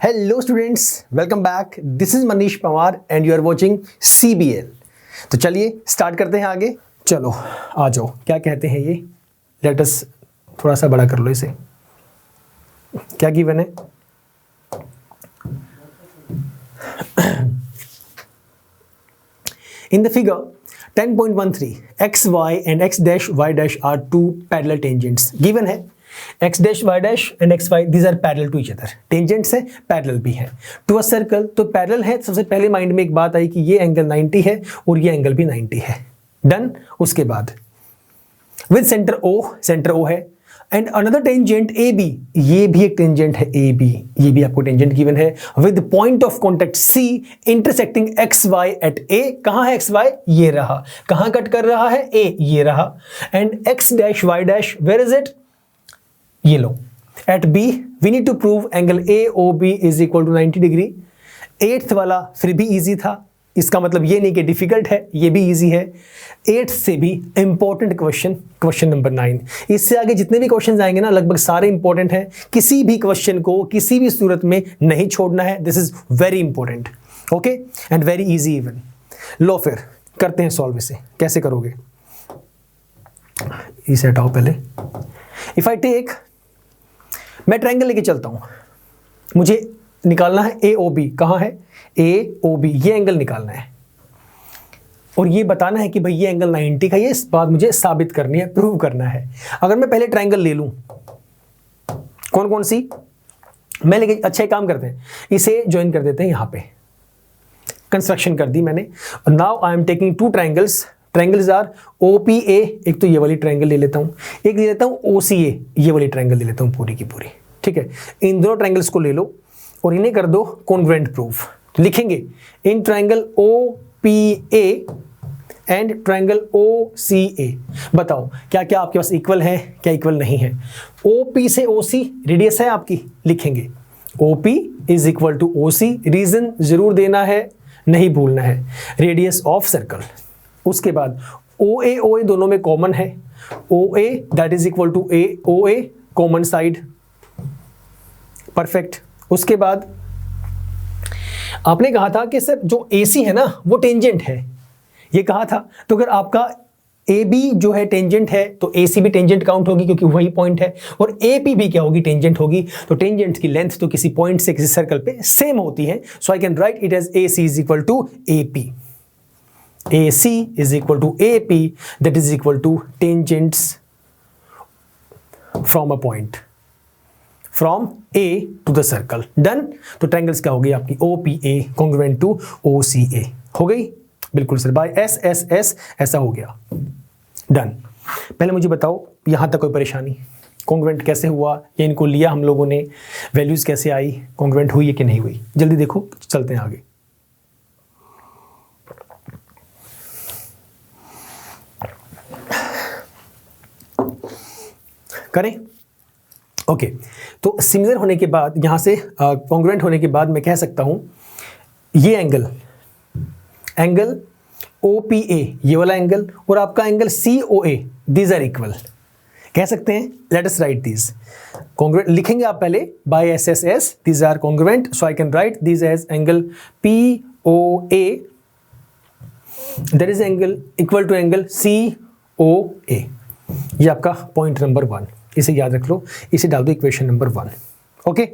Hello students, welcome back. This is Manish Pawar and you are watching CBL। तो चलिए start करते हैं आगे। चलो आ जाओ, क्या कहते हैं ये। लेट अस थोड़ा सा बड़ा कर लो इसे। क्या गिवन है? In the figure 10.13 x y and x dash y dash are two parallel tangents given है। x dash y dash and x y these are parallel to each other। tangents है, parallel भी है to a circle। तो parallel है, सबसे पहले mind में एक बात आई कि ये एंगल 90 है और ये एंगल भी 90 है। डन। उसके बाद with सेंटर O है एंड अनदर टेंजेंट AB, ये भी एक टेंजेंट है AB, ये भी आपको टेंजेंट गिवन है with point of contact C intersecting XY at A। कहां है XY? ये रहा। कहां कट कर रहा है? A, ये रहा। And X dash Y dash where is it? ये लो at B। We need to prove angle AOB is equal to 90 degree. 8th वाला फिर भी इजी था, इसका मतलब ये नहीं कि डिफिकल्ट है, ये भी इजी है। 8th से भी इंपॉर्टेंट क्वेश्चन नंबर 9। इससे आगे जितने भी क्वेश्चंस आएंगे ना, लगभग सारे इंपॉर्टेंट हैं। किसी भी क्वेश्चन को किसी भी सूरत में नहीं छोड़ना है। This is very important, okay, and very easy even. लो फिर करते हैं सॉल्व इसे। कैसे करोगे? इसे हटाओ पहले। इफ आई टेक, मैं ट्रायंगल लेके चलता हूं, मुझे निकालना है AOB। कहां है AOB? ये एंगल निकालना है और ये बताना है कि भाई ये एंगल 90 का, ये इस बात मुझे साबित करनी है, प्रूव करना है। अगर मैं पहले ट्रायंगल ले लूं, कौन कौन सी मैं लेके, अच्छा एक काम करते हैं, इसे ज्वाइन कर देते हैं। यहां पे कंस्ट्रक्शन कर दी मैंने। Now I am taking two triangles. Triangles are OPA, एक तो ये वाली ट्रायंगल ले लेता हूं, एक ले लेता हूं OCA, ये वाली ट्रायंगल ले लेता हूं पूरी की पूरी। ठीक है, इन दोनों ट्रायंगल्स को ले लो और इन्हें कर दो कॉन्ग्रुएंट प्रूफ। लिखेंगे in triangle OPA and triangle OCA। बताओ क्या क्या आपके पास इक्वल है, क्या इक्वल नहीं है। OP से OC रेडियस है आपकी, लिखेंगे OP is equal to OC। Reason जरूर देना है, नहीं भूलना है, रेडियस ऑफ सर्कल। उसके बाद OA दोनों में कॉमन है। OA that is equal to OA, common side, perfect. उसके बाद आपने कहा था कि सर जो AC है ना वो टेंजेंट है, ये कहा था। तो अगर आपका AB जो है टेंजेंट है तो AC भी टेंजेंट काउंट होगी, क्योंकि वही पॉइंट है। और AP भी क्या होगी? टेंजेंट होगी। तो टेंजेंट की लेंथ तो किसी पॉइंट से किसी सर्कल पे सेम होती है। So I can write it as AC is equal to AP। AC is equal to AP, that is equal to tangents from a point, from A to the circle. Done. तो triangles क्या हो गई आपकी? OPA congruent to OCA हो गई। बिल्कुल sir, bye SSS ऐसा हो गया। डन। पहले मुझे बताओ यहां तक कोई परेशानी? कॉन्ग्रुएंट कैसे हुआ, या इनको लिया हम लोगों ने, वैल्यूज कैसे आई, कॉन्ग्रुएंट हुई है कि नहीं हुई? जल्दी देखो, चलते हैं आगे। करें? ओके, तो सिमिलर होने के बाद, यहां से कॉन्ग्रुएंट होने के बाद मैं कह सकता हूं ये एंगल OPA, ये वाला एंगल, और आपका angle COA, these are equal, कह सकते हैं। Let us write these congruent. लिखेंगे आप पहले by SSS, these are congruent. So I can write these as angle POA, that is angle equal to angle COA। ये आपका पॉइंट नंबर 1, इसे याद रख लो, इसे डाल दो इक्वेशन नंबर 1। ओके,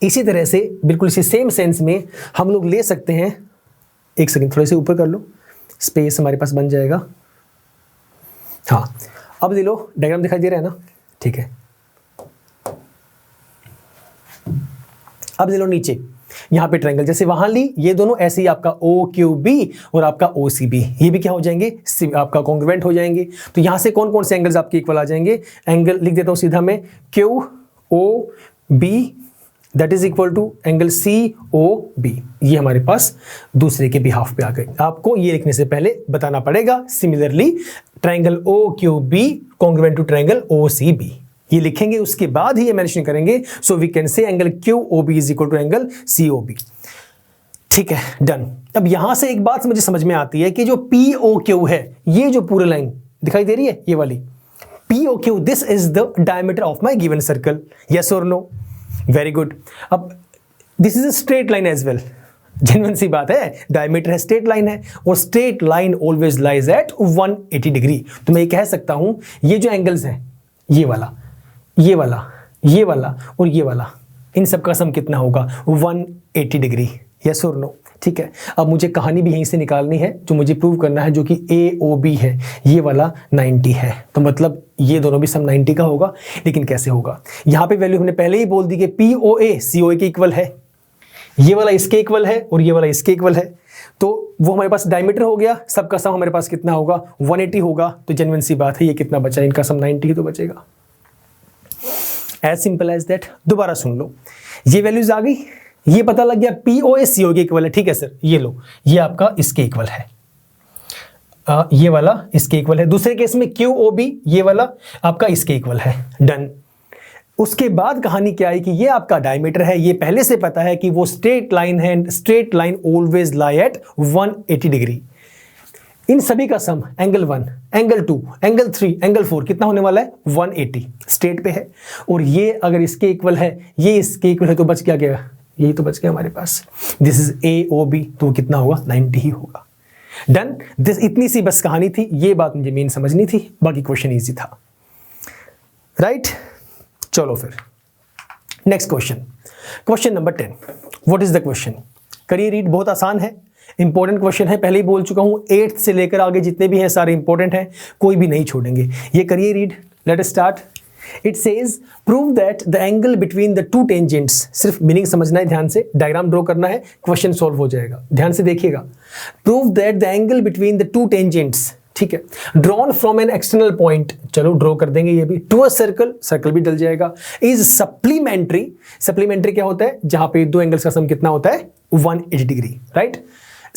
इसी तरह से बिल्कुल इसी सेम सेंस में हम लोग ले सकते हैं, एक सेकंड थोड़े से ऊपर कर लो, स्पेस हमारे पास बन जाएगा। हाँ, अब ले लो, डायग्राम दिखाई दे रहा है ना? ठीक है, अब ले लो नीचे, यहां पे ट्रायंगल जैसे वहां ली, ये दोनों ऐसे ही आपका OQB और आपका OCB, ये भी क्या हो जाएंगे? आपका कॉन्ग्रुएंट हो जाएंगे। तो यहां से कौन कौन से एंगल्स आपके इक्वल आ जाएंगे? एंगल लिख देता हूं सीधा मैं, QOB that is equal to angle COB। ये हमारे पास दूसरे के बिहाफ पे आ गए। आपको ये लिखने से पहले बताना पड़ेगा similarly triangle OQB congruent to triangle OCB, ये लिखेंगे, उसके बाद ही ये मेंशन करेंगे। So we can say angle QOB is equal to angle COB। ठीक है, डन। अब यहां से एक बात मुझे समझ में आती है कि जो POQ है, ये जो पूरी लाइन दिखाई दे रही है, ये वाली POQ, this is the diameter of my given circle. Yes और नो? Very good. अब this is a straight line as well, genuine सी बात है, डायमीटर है, स्ट्रेट लाइन है, और straight line always lies at 180 degree. तो मैं ये कह सकता हूं ये जो एंगल्स हैं, ये वाला, ये वाला, ये वाला और ये वाला, इन सब का सम कितना होगा? 180 डिग्री। यस और नो? ठीक है, अब मुझे कहानी भी यहीं से निकालनी है, जो मुझे प्रूव करना है, जो कि AOB है, ये वाला 90 है, तो मतलब ये दोनों भी सम 90 का होगा। लेकिन कैसे होगा? यहाँ पे वैल्यू हमने पहले ही बोल दी कि POA COA के इक्वल है, ये वाला इसके इक्वल है और ये वाला इसके इक्वल है, तो वो हमारे पास डायमीटर हो गया, सबका सम हमारे पास कितना होगा? 180 होगा। तो जेन्युइन सी बात है, ये कितना बचा? इनका सम 90 ही तो बचेगा। As simple as that. दोबारा सुन लो, ये वैल्यूज आ गई, ये पता लग गया POA CO के इक्वल है, ठीक है सर, ये लो, ये आपका इसके इक्वल है, ये वाला इसके इक्वल है। दूसरे केस में QOB, ये वाला आपका इसके इक्वल है, डन। उसके बाद कहानी क्या है कि ये आपका डायमीटर है, ये पहले से पता है कि वो स्ट्रेट लाइन है, straight line always lie at 180 degree. इन सभी का sum angle 1, angle 2, angle 3, angle 4 कितना होने वाला है? 180, स्ट्रेट पे है, और ये अगर इसके इक्वल है, ये इसके इक्वल है, तो बच क्या गया? यही तो बच गया हमारे पास। दिस इज AOB, तो कितना होगा? 90 ही होगा। डन। दिस इतनी सी बस कहानी थी, ये बात मुझे मेन समझनी थी, बाकी क्वेश्चन इजी था, राइट? चलो फिर next question, question number 10। What is the question? करिए रीड, बहुत आसान है, इंपॉर्टेंट क्वेश्चन है, पहले ही बोल चुका हूं, 8th से लेकर आगे जितने भी हैं सारे इंपॉर्टेंट हैं, कोई भी नहीं छोड़ेंगे। ये करिए read, let us start. It says prove that the angle between the two tangents, सिर्फ मीनिंग समझना है, ध्यान से डायग्राम ड्रॉ करना है, क्वेश्चन सॉल्व हो जाएगा, ध्यान से देखिएगा। Prove that the angle between the two tangents, ठीक है, drawn from an external point, चलो ड्रॉ कर देंगे ये भी, टू अ सर्कल, सर्कल भी डल जाएगा, इज सप्लीमेंट्री। सप्लीमेंट्री क्या होता है? जहां पे दो एंगल्स का सम कितना होता है? 180 degree, right?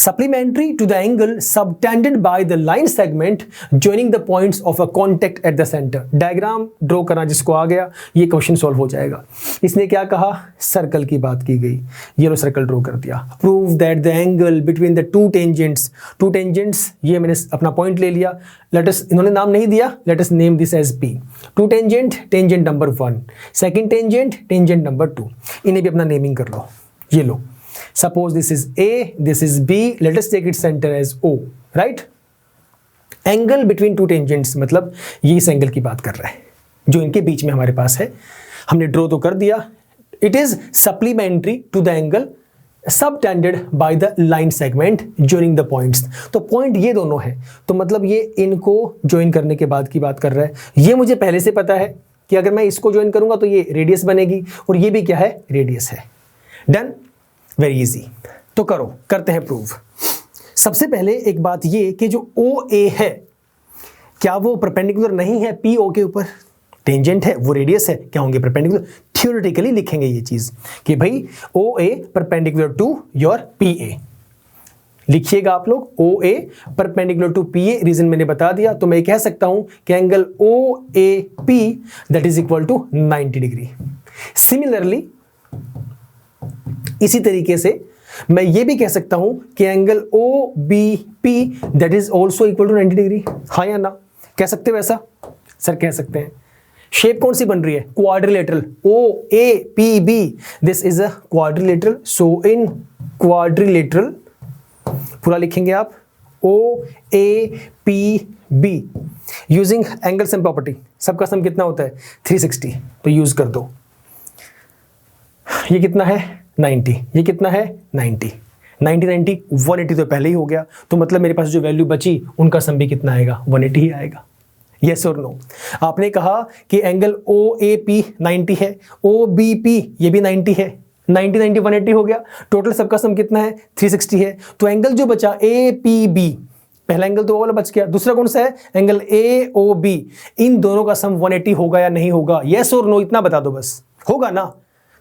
supplementary to the angle subtended by the line segment joining the points of a contact at the center। Diagram draw करना जिसको आ गया, ये क्वेश्चन सॉल्व हो जाएगा। इसने क्या कहा? सर्कल की बात की गई, ये लो सर्कल ड्रॉ कर दिया। Prove that the angle between the two tangents, to tangents, ये मैंने अपना पॉइंट ले लिया, लेट अस, इन्होंने नाम नहीं दिया, let us name this as P। Two tangent, tangent number 1, second tangent, tangent number 2, इन्हें भी अपना नेमिंग कर लो। ये लो, suppose this is A, this is B, let us take its center as O, right? Angle between two tangents, मतलब ये इस angle की बात कर रहा है जो इनके बीच में हमारे पास है, हमने ड्रॉ तो कर दिया। It is supplementary to the angle subtended by the line segment joining the points. तो पॉइंट ये दोनों है, तो मतलब ये इनको ज्वाइन करने के बाद की बात कर रहा है। ये मुझे पहले से पता है कि अगर मैं इसको ज्वाइन करूंगा तो ये रेडियस बनेगी, और ये भी क्या है? रेडियस है। Done, very easy. तो करो, करते हैं प्रूव। सबसे पहले एक बात ये कि जो OA है, क्या वो परपेंडिकुलर नहीं है PO के ऊपर? टेंजेंट है, वो रेडियस है, क्या होंगे? परपेंडिकुलर। थ्योरेटिकली लिखेंगे ये चीज कि भाई OA perpendicular to your PA, लिखिएगा आप लोग, OA perpendicular to PA। Reason मैंने बता दिया, तो मैं कह सकता हूं कि angle OAP that is equal to 90 degree. Similarly इसी तरीके से मैं ये भी कह सकता हूं कि angle OBP that is also equal to 90 degree. हाँ या ना? कह सकते हो ऐसा? सर कह सकते हैं। शेप कौन सी बन रही है? Quadrilateral, OAPB, this is a quadrilateral, so in quadrilateral पूरा लिखेंगे आप OAPB using angle sum property. सबका सम कितना होता है? 360, तो यूज कर दो। ये कितना है? 90, ये कितना है? 90, 90, 180 तो पहले ही हो गया, तो मतलब मेरे पास जो वैल्यू बची उनका सम भी कितना आएगा? 180 ही आएगा। यस और नो? आपने कहा कि एंगल OAP 90 है, OBP ये भी 90 है, 90, 90, 180 हो गया, टोटल सबका सम कितना है? 360 है। तो एंगल जो बचा APB, पहला एंगल तो वो वाला बच गया, दूसरा कौन सा है? एंगल AOB, इन दोनों का सम 180 होगा या नहीं होगा? यस और नो, इतना बता दो बस। होगा ना?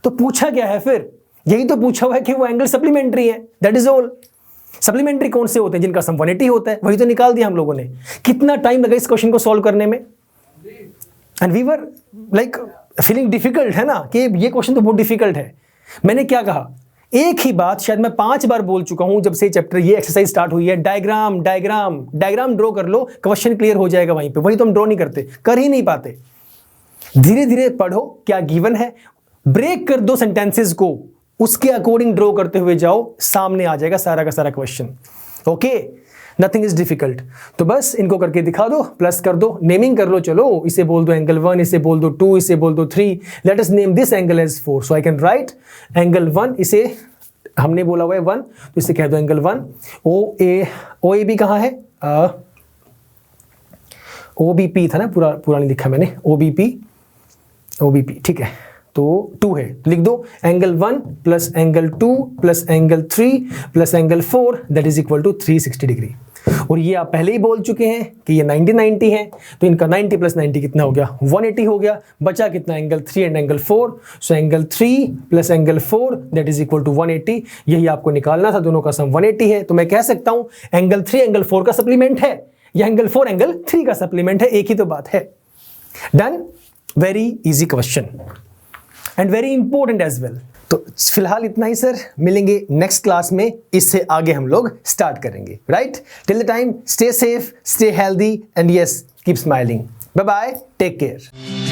तो पूछा क्या है फिर? यही तो पूछा हुआ है कि वो एंगल सप्लीमेंट्री है, दैट इज ऑल। सप्लीमेंट्री कौन से होते हैं? जिनका सम 180 होता है, वही तो निकाल दिया हम लोगों ने। कितना टाइम लगा इस क्वेश्चन को सॉल्व करने में? And we were like feeling difficult, है ना, कि ये क्वेश्चन तो बहुत डिफिकल्ट है। मैंने क्या कहा? एक ही बात शायद मैं 5 बार बोल चुका हूं जब से चैप्टर ये एक्सरसाइज स्टार्ट हुई है, डायग्राम डायग्राम डायग्राम ड्रॉ कर लो, क्वेश्चन क्लियर हो जाएगा वहीं पे। वही तो हम ड्रॉ नहीं करते, कर ही नहीं पाते। धीरे धीरे पढ़ो क्या गिवन है, ब्रेक कर दो सेंटेंसेस को, उसके अकॉर्डिंग ड्रॉ करते हुए जाओ, सामने आ जाएगा सारा का सारा question. Okay, nothing is difficult. तो बस इनको करके दिखा दो, प्लस कर दो, नेमिंग कर लो, चलो इसे बोल दो एंगल 1, इसे बोल दो 2, इसे बोल दो 3। Let us name this angle as 4, so I can write angle 1, इसे हमने बोला हुआ है 1, तो इसे कह दो एंगल 1। ओ ए बी कहाँ है? ओ बी पी था ना, पूरा नहीं लिखा मैंने, ओ बी पी, ठीक है, तो 2 है, लिख दो angle 1 plus angle 2 plus angle 3 plus angle 4 that is equal to 360 degree. और ये आप पहले ही बोल चुके हैं कि ये 90 है, तो इनका 90 प्लस 90 कितना हो गया? 180 हो गया। बचा कितना? Angle 3 and angle 4, so angle 3 plus angle 4 that is equal to 180। यही आपको निकालना था, दोनों का सम 180 है। तो मैं कह सकता हूं एंगल 3 एंगल 4 का सप्लीमेंट है या एंगल 4 एंगल 3 का सप्लीमेंट है, एक ही तो बात है। Done, very easy question and very important as well. तो फिलहाल इतना ही सर, मिलेंगे नेक्स्ट क्लास में, इससे आगे हम लोग स्टार्ट करेंगे। Right, till the time stay safe, stay healthy and yes keep smiling. Bye bye, take care.